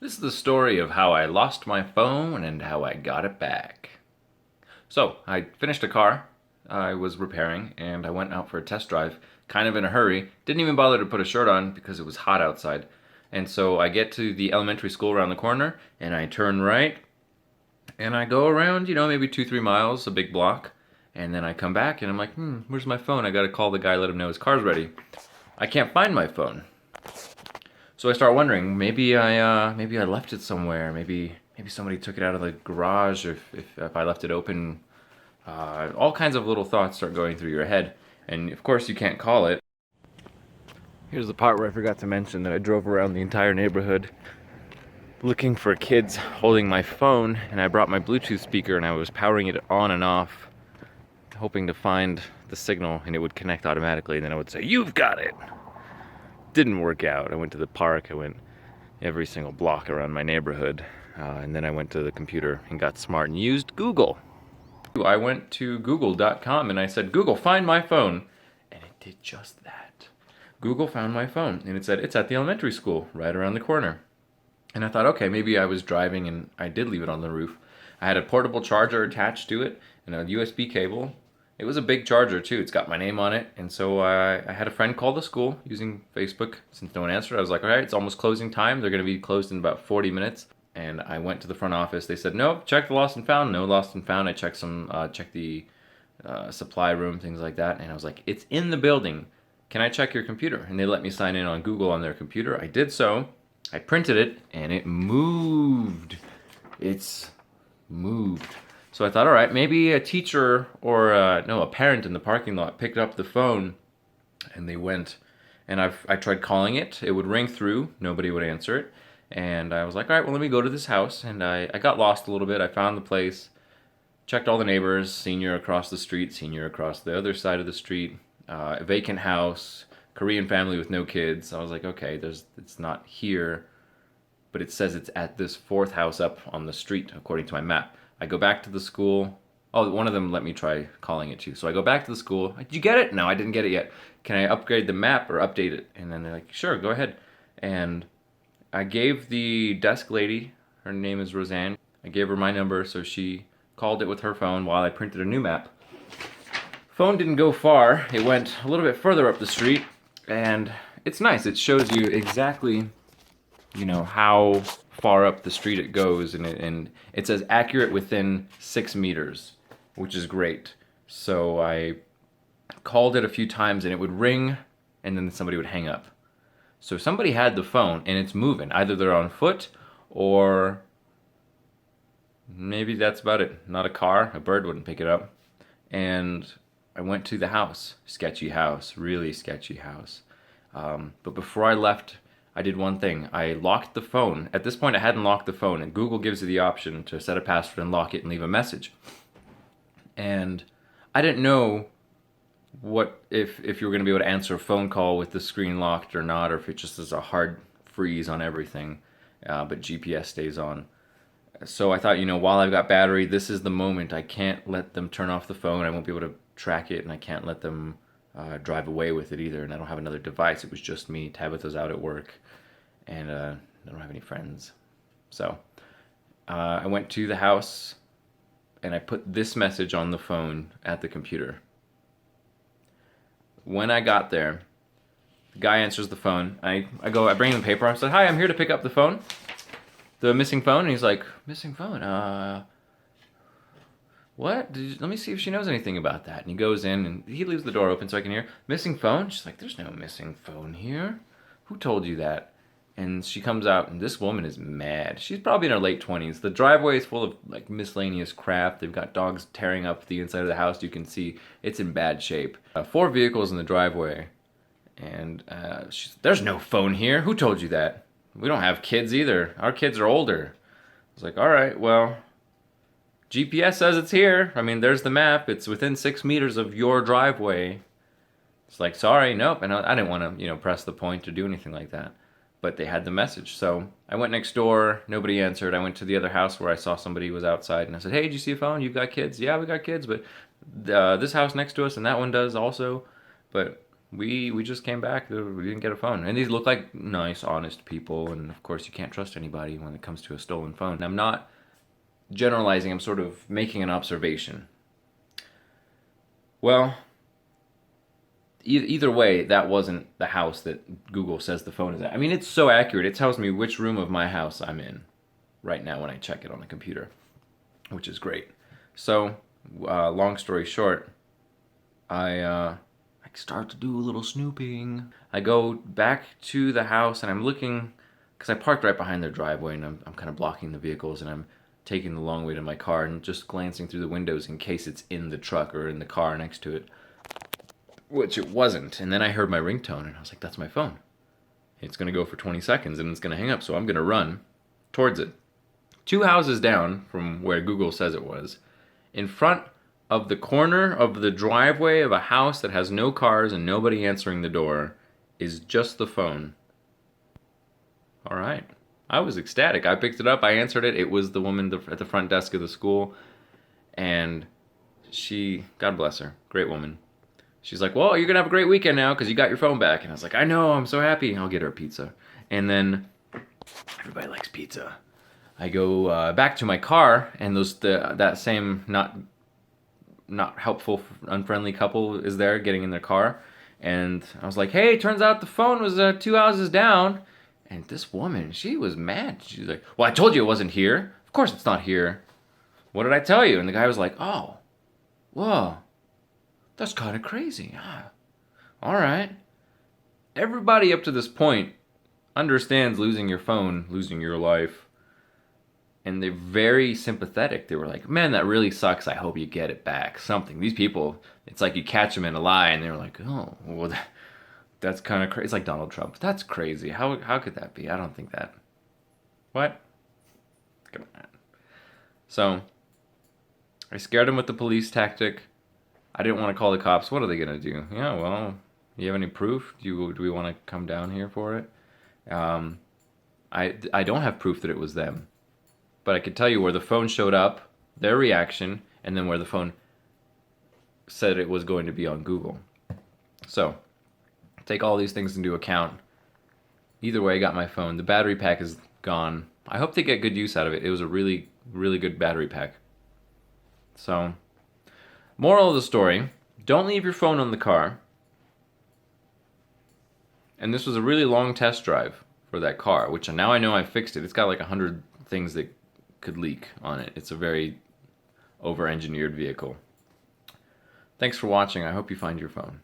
This is the story of how I lost my phone and how I got it back. So, I finished a car I was repairing and I went out for a test drive, kind of in a hurry. Didn't even bother to put a shirt on because it was hot outside. And so I get to the elementary school around the corner and I turn right and I go around, maybe 2, 3 miles, a big block. And then I come back and I'm like, where's my phone? I gotta call the guy, let him know his car's ready. I can't find my phone. So I start wondering, maybe I left it somewhere. Maybe somebody took it out of the garage, or if I left it open. All kinds of little thoughts start going through your head, and of course you can't call it. Here's the part where I forgot to mention that I drove around the entire neighborhood looking for kids holding my phone, and I brought my Bluetooth speaker and I was powering it on and off, hoping to find the signal and it would connect automatically, and then I would say, "You've got it." Didn't work out. I went to the park. I went every single block around my neighborhood, and then I went to the computer and got smart and used Google. I went to google.com and I said, "Google, find my phone," and it did just that. Google found my phone and it said it's at the elementary school right around the corner. And I thought, okay, maybe I was driving and I did leave it on the roof. I had a portable charger attached to it and a USB cable. It was a big charger too. It's got my name on it. And so I had a friend call the school using Facebook. Since no one answered, I was like, all right, it's almost closing time. They're going to be closed in about 40 minutes. And I went to the front office. They said, nope, check the lost and found. No lost and found. I checked the supply room, things like that. And I was like, it's in the building. Can I check your computer? And they let me sign in on Google on their computer. I did so. I printed it and it moved. It's moved. So I thought, all right, maybe a teacher or a parent in the parking lot picked up the phone and they went. And I tried calling it. It would ring through. Nobody would answer it. And I was like, all right, well, let me go to this house. And I got lost a little bit. I found the place, checked all the neighbors, senior across the street, senior across the other side of the street, a vacant house, Korean family with no kids. I was like, okay, it's not here, but it says it's at this fourth house up on the street, according to my map. I go back to the school. Oh, one of them let me try calling it too. So I go back to the school. Did you get it? No, I didn't get it yet. Can I upgrade the map or update it? And then they're like, sure, go ahead. And I gave the desk lady, her name is Roseanne, I gave her my number, so she called it with her phone while I printed a new map. Phone didn't go far. It went a little bit further up the street, and it's nice. It shows you exactly, how far up the street it goes, and it says accurate within 6 meters, which is great. So I called it a few times, and it would ring, and then somebody would hang up. So somebody had the phone and it's moving. Either they're on foot or maybe that's about it. Not a car. A bird wouldn't pick it up. And I went to the house. Sketchy house. Really sketchy house. But before I left, I did one thing. I locked the phone. At this point, I hadn't locked the phone, and Google gives you the option to set a password and lock it and leave a message. And I didn't know what if you were going to be able to answer a phone call with the screen locked or not, or if it just is a hard freeze on everything, but GPS stays on. So I thought, while I've got battery, this is the moment. I can't let them turn off the phone. I won't be able to track it, and I can't let them drive away with it either. And I don't have another device. It was just me. Tabitha's out at work, and I don't have any friends. So I went to the house, and I put this message on the phone at the computer. When I got there, the guy answers the phone. I bring him the paper. I said, "Hi, I'm here to pick up the phone, the missing phone." And he's like, "Missing phone? What? Let me see if she knows anything about that." And he goes in and he leaves the door open so I can hear, "Missing phone?" She's like, "There's no missing phone here. Who told you that?" And she comes out, and this woman is mad. She's probably in her late 20s. The driveway is full of like miscellaneous crap. They've got dogs tearing up the inside of the house. You can see it's in bad shape. 4 vehicles in the driveway, and there's no phone here. Who told you that? We don't have kids either. Our kids are older. I was like, all right, well, GPS says it's here. I mean, there's the map. It's within 6 meters of your driveway. It's like, sorry, nope. And I didn't want to, press the point or do anything like that. But they had the message. So I went next door. Nobody answered. I went to the other house where I saw somebody was outside. And I said, hey, did you see a phone? You've got kids? Yeah, we got kids. But this house next to us and that one does also. But we just came back. We didn't get a phone. And these look like nice, honest people. And of course, you can't trust anybody when it comes to a stolen phone. And I'm not generalizing. I'm sort of making an observation. Well, either way, that wasn't the house that Google says the phone is at. I mean, it's so accurate. It tells me which room of my house I'm in right now when I check it on the computer, which is great. So, long story short, I start to do a little snooping. I go back to the house and I'm looking, because I parked right behind their driveway and I'm kind of blocking the vehicles and I'm taking the long way to my car and just glancing through the windows in case it's in the truck or in the car next to it, which it wasn't. And then I heard my ringtone and I was like, that's my phone. It's going to go for 20 seconds and it's going to hang up, so I'm going to run towards it. 2 houses down from where Google says it was, in front of the corner of the driveway of a house that has no cars and nobody answering the door, is just the phone. All right. I was ecstatic. I picked it up. I answered it. It was the woman at the front desk of the school. And she, God bless her, great woman. She's like, well, you're going to have a great weekend now because you got your phone back. And I was like, I know, I'm so happy. I'll get her a pizza. And then, everybody likes pizza. I go back to my car, and that same not helpful, unfriendly couple is there getting in their car. And I was like, hey, turns out the phone was 2 houses down. And this woman, she was mad. She's like, well, I told you it wasn't here. Of course it's not here. What did I tell you? And the guy was like, oh, whoa, that's kind of crazy. Ah, all right. Everybody up to this point understands losing your phone, losing your life. And they're very sympathetic. They were like, man, that really sucks. I hope you get it back. Something. These people, it's like you catch them in a lie, and they're like, oh, well, that's kind of crazy. It's like Donald Trump. That's crazy. How could that be? I don't think that. What? Come on. So, I scared him with the police tactic. I didn't want to call the cops. What are they going to do? Yeah, well, you have any proof? Do we want to come down here for it? I don't have proof that it was them. But I could tell you where the phone showed up, their reaction, and then where the phone said it was going to be on Google. So, take all these things into account. Either way, I got my phone. The battery pack is gone. I hope they get good use out of it. It was a really, really good battery pack. So, moral of the story, don't leave your phone on the car. And this was a really long test drive for that car, which now I know I fixed it. It's got like 100 things that could leak on it. It's a very over-engineered vehicle. Thanks for watching. I hope you find your phone.